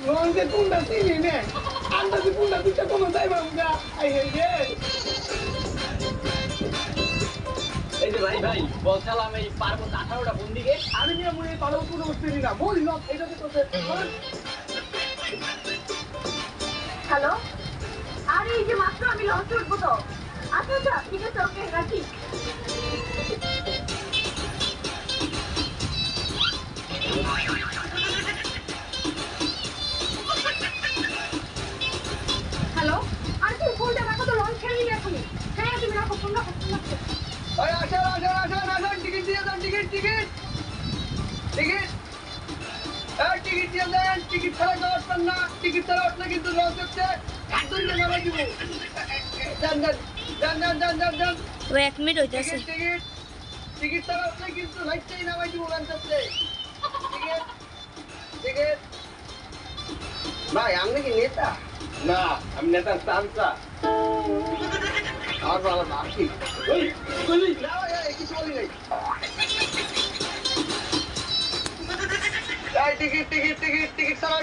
রঙে কোনটা চিনি নে আন্দাজে কোনটা দুইটা কোনো যাই বাবুগা আই হে রে এই যে ভাই ভাই বলছিলাম এই পার্বত 18টা কোন দিকে? আমি নিয়ে মনে পারবো কোনো চিনি না বলি না এইটাতে তো হ্যালো, আরে এই যে মাত্র আমি লঞ্চ উঠবো তো। আচ্ছা আচ্ছা ঠিক আছে, ওকে রাখি। হ্যালো, আরে তুমি ফোনটা রাখো তো, লঞ্চ ছেড়ে দিবি এখনই। হ্যাঁ তুমি রাখো, ফোন রাখো, ফোন রাখো। ওই আসেন আসেন আসেন আসেন টিকিট দিয়ে দেন টিকিট টিকিট টিকিট এই টিকিট দিয়ে দেন টিকিট ছাড়া যাওয়ার না টিকিট ছাড়া উঠলে কিন্তু লস হচ্ছে একদম নামাই দিব দেন দেন দেন দেন দেন দেন দেন ওই 1 মিনিট হইতাছে। টিকিট টিকিট টিকিট ছাড়া উঠলে কিন্তু লাইটটাই নামাই দিব গানটাতে টিকিট টিকিট ভাই আপনি কি নেতা না আমি নেতার চামচা। আমার ভালো না ঠিক ওই কলি না ভাই কিছু বলি নাই টিকিট টিকিট টিকিট টিকিট ছাড়া